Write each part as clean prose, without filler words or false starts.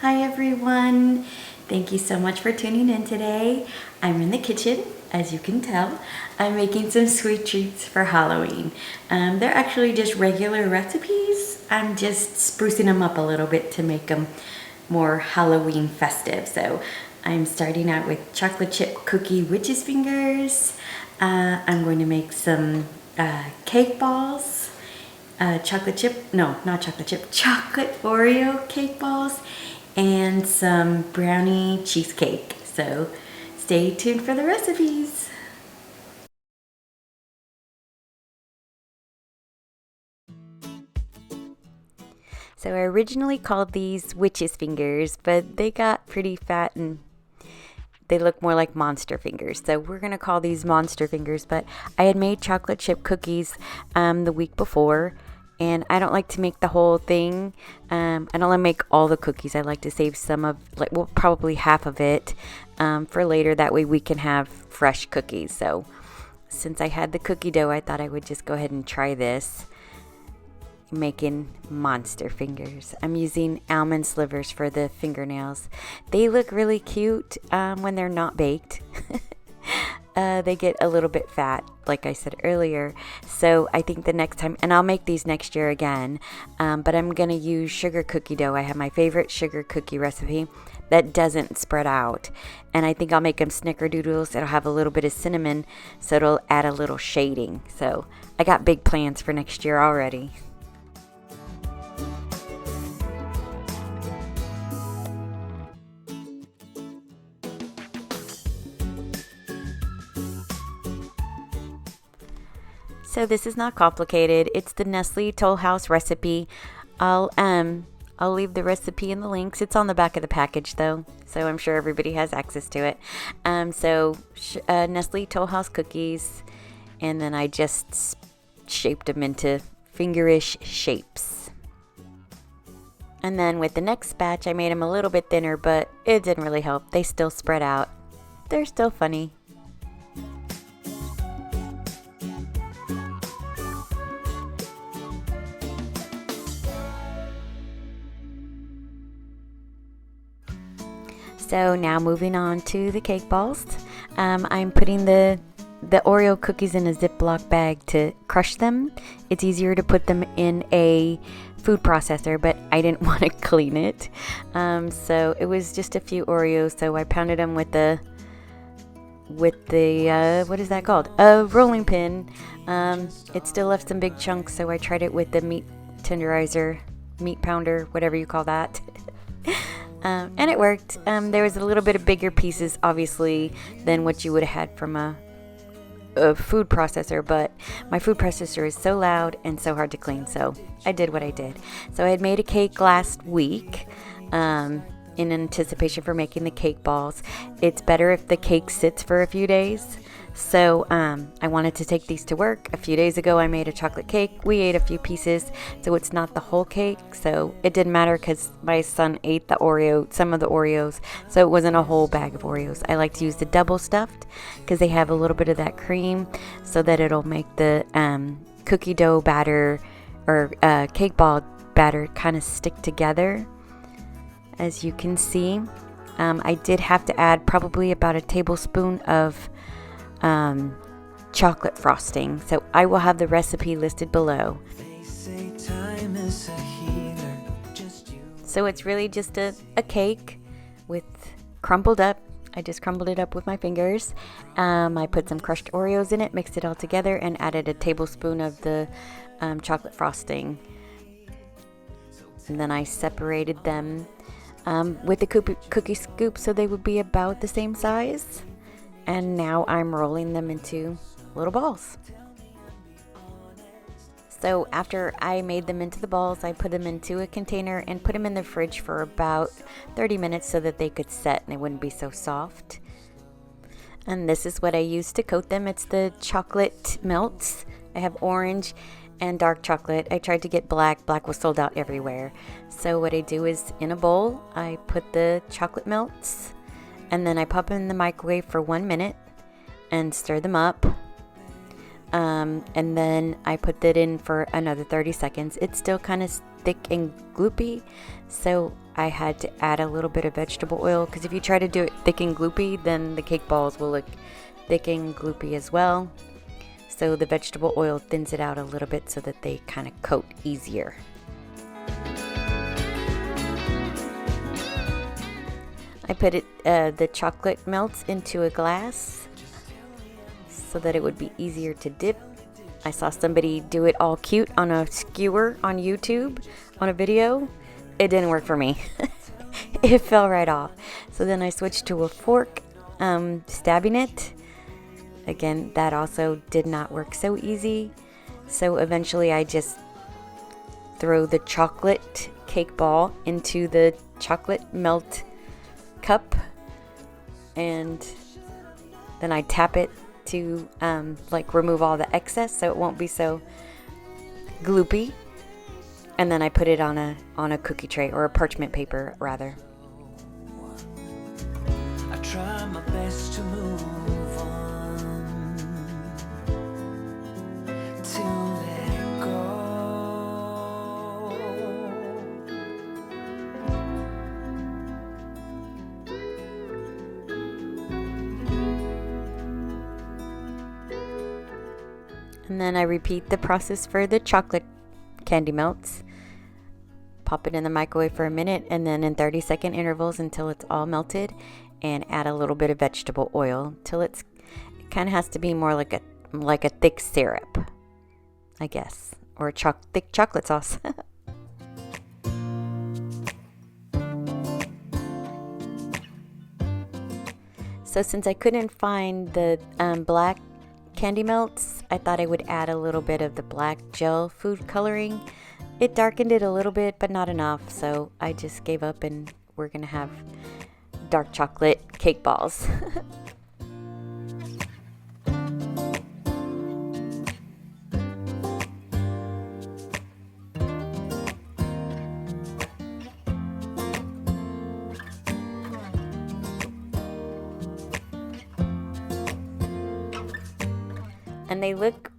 Hi everyone! Thank you so much for tuning in today. I'm in the kitchen, as you can tell. I'm making some sweet treats for Halloween. They're actually just regular recipes. I'm just sprucing them up a little bit to make them more Halloween festive. So I'm starting out with chocolate chip cookie witch's fingers. I'm going to make some cake balls. Chocolate Oreo cake balls, and some brownie cheesecake. So stay tuned for the recipes. So I originally called these witch's fingers, but they got pretty fat and they look more like monster fingers. So we're going to call these monster fingers, but I had made chocolate chip cookies the week before. And I don't like to make the whole thing. I don't like to make all the cookies. I like to save some of, probably half of it for later. That way we can have fresh cookies. So since I had the cookie dough, I thought I would just go ahead and try this. Making monster fingers. I'm using almond slivers for the fingernails. They look really cute when they're not baked. They get a little bit fat, like I said earlier. So I think the next time, and I'll make these next year again, but I'm going to use sugar cookie dough. I have my favorite sugar cookie recipe that doesn't spread out. And I think I'll make them snickerdoodles. It'll have a little bit of cinnamon, so it'll add a little shading. So I got big plans for next year already. So this is not complicated. It's the Nestle Toll House recipe. I'll leave the recipe in the links. It's on the back of the package though, so I'm sure everybody has access to it. Nestle Toll House cookies, and then I just shaped them into fingerish shapes. And then with the next batch, I made them a little bit thinner, but it didn't really help. They still spread out. They're still funny. So now moving on to the cake balls. I'm putting the Oreo cookies in a Ziploc bag to crush them. It's easier to put them in a food processor, but I didn't want to clean it. So it was just a few Oreos. So I pounded them with the what is that called? A rolling pin. It still left some big chunks, so I tried it with the meat tenderizer, meat pounder, whatever you call that. And it worked. There was a little bit of bigger pieces, obviously, than what you would have had from a food processor, but my food processor is so loud and so hard to clean, so I did what I did. So I had made a cake last week in anticipation for making the cake balls. It's better if the cake sits for a few days. So I wanted to take these to work. A few days ago I made a chocolate cake. We ate a few pieces, so it's not the whole cake, so it didn't matter because my son ate some of the Oreos, so it wasn't a whole bag of Oreos. I like to use the double stuffed because they have a little bit of that cream, so that it'll make the cookie dough batter or cake ball batter kind of stick together. As you can see, I did have to add probably about a tablespoon of chocolate frosting, so I will have the recipe listed below. So it's really just a cake with crumbled up. I just crumbled it up with my fingers. I put some crushed Oreos in it, mixed it all together, and added a tablespoon of the chocolate frosting. And then I separated them with the cookie scoop so they would be about the same size. And now I'm rolling them into little balls. So after I made them into the balls, I put them into a container and put them in the fridge for about 30 minutes so that they could set and they wouldn't be so soft. And this is what I used to coat them. It's the chocolate melts. I have orange and dark chocolate. I tried to get black. Black was sold out everywhere. So what I do is in a bowl, I put the chocolate melts, and then I pop them in the microwave for 1 minute and stir them up. And then I put that in for another 30 seconds. It's still kind of thick and gloopy, so I had to add a little bit of vegetable oil, because if you try to do it thick and gloopy, then the cake balls will look thick and gloopy as well. So the vegetable oil thins it out a little bit so that they kind of coat easier. I put the chocolate melts into a glass so that it would be easier to dip. I saw somebody do it all cute on a skewer on YouTube on a video. It didn't work for me. It fell right off. So then I switched to a fork, stabbing it. Again, that also did not work so easy. So eventually I just throw the chocolate cake ball into the chocolate melt cup, and then I tap it to like remove all the excess so it won't be so gloopy. And then I put it on a cookie tray, or a parchment paper rather. I try my best to move on, to let go. And then I repeat the process for the chocolate candy melts. Pop it in the microwave for a minute, and then in 30-second intervals until it's all melted, and add a little bit of vegetable oil till it kind of has to be more like a thick syrup, I guess, or a thick chocolate sauce. So since I couldn't find the black candy melts, I thought I would add a little bit of the black gel food coloring. It darkened it a little bit, but not enough, so I just gave up, and we're gonna have dark chocolate cake balls. And they look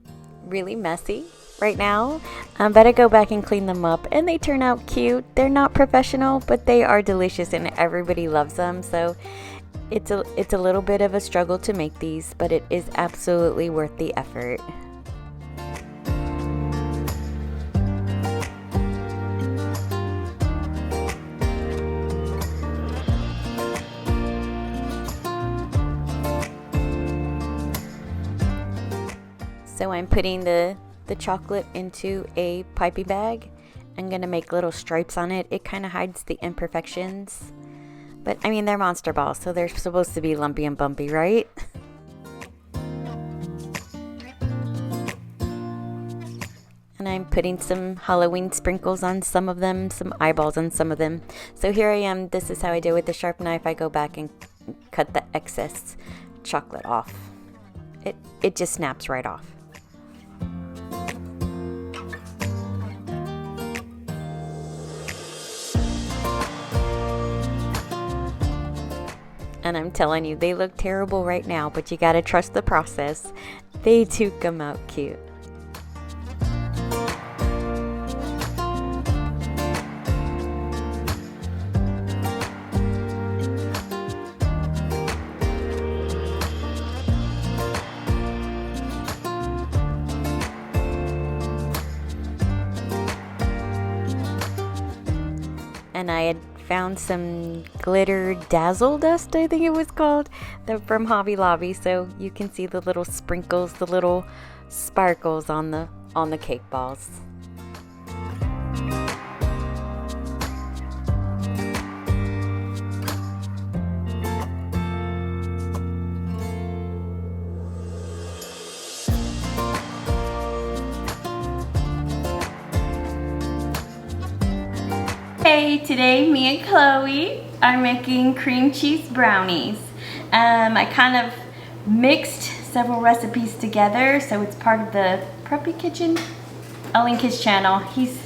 really messy right now, but I go back and clean them up, and they turn out cute. They're not professional, but they are delicious, and everybody loves them. So it's a little bit of a struggle to make these, but it is absolutely worth the effort. So I'm putting the chocolate into a piping bag. I'm going to make little stripes on it. It kind of hides the imperfections. But I mean, they're monster balls, so they're supposed to be lumpy and bumpy, right? And I'm putting some Halloween sprinkles on some of them, some eyeballs on some of them. So here I am. This is how I do it with the sharp knife. I go back and cut the excess chocolate off. It just snaps right off. And I'm telling you, they look terrible right now, but you gotta trust the process. They do come out cute. And I had found some glitter dazzle dust, I think it was called, from Hobby Lobby, so you can see the little sprinkles, the little sparkles on the cake balls. Hey, today me and Chloe are making cream cheese brownies. I kind of mixed several recipes together, so it's part of the Preppy Kitchen. I'll link his channel. He's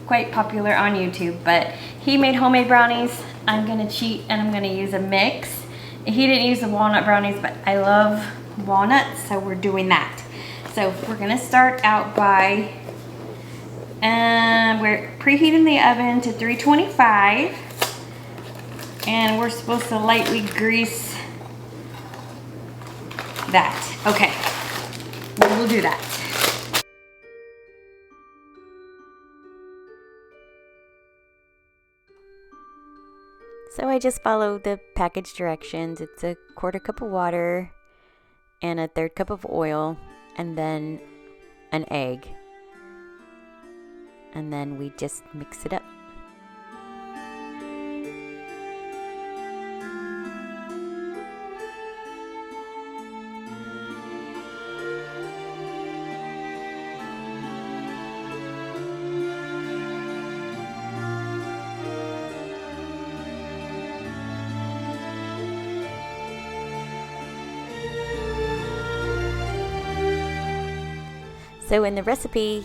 quite popular on YouTube, but he made homemade brownies. I'm gonna cheat and I'm gonna use a mix. He didn't use the walnut brownies, but I love walnuts, so we're doing that. So we're gonna start out by we're preheating the oven to 325. And we're supposed to lightly grease that. Okay, we'll do that. So I just followed the package directions. It's a 1/4 cup of water and a 1/3 cup of oil and then an egg. And then we just mix it up. So in the recipe,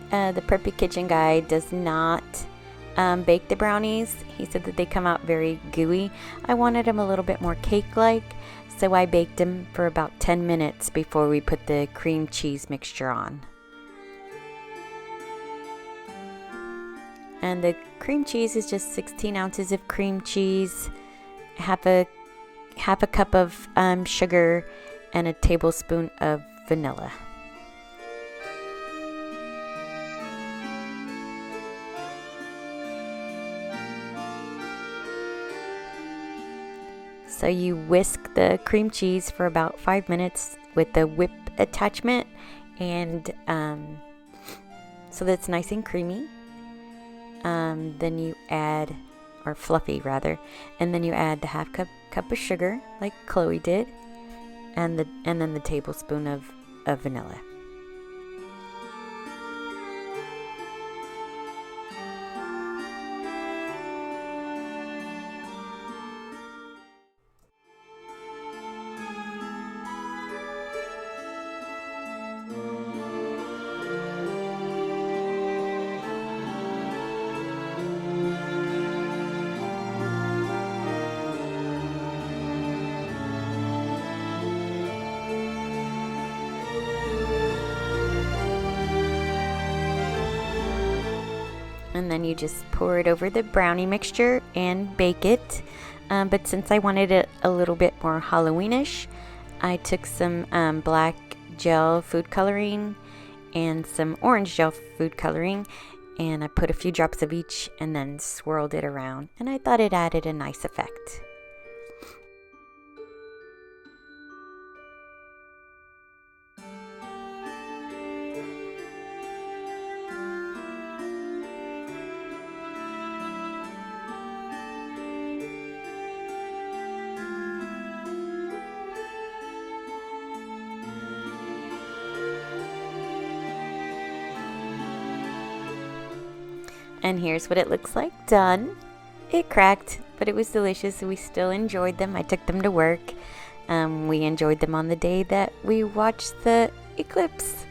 the Preppy Kitchen guy does not bake the brownies. He said that they come out very gooey. I wanted them a little bit more cake-like, so I baked them for about 10 minutes before we put the cream cheese mixture on. And the cream cheese is just 16 ounces of cream cheese, half a cup of sugar, and a tablespoon of vanilla. So you whisk the cream cheese for about 5 minutes with the whip attachment, and so that's nice and creamy. Then you add, or fluffy rather, and then you add the half cup of sugar, like Chloe did, and then the tablespoon of vanilla. And then you just pour it over the brownie mixture and bake it. But since I wanted it a little bit more Halloweenish, I took some black gel food coloring and some orange gel food coloring, and I put a few drops of each and then swirled it around, and I thought it added a nice effect. And here's what it looks like done. It cracked, but it was delicious. We still enjoyed them. I took them to work. We enjoyed them on the day that we watched the eclipse.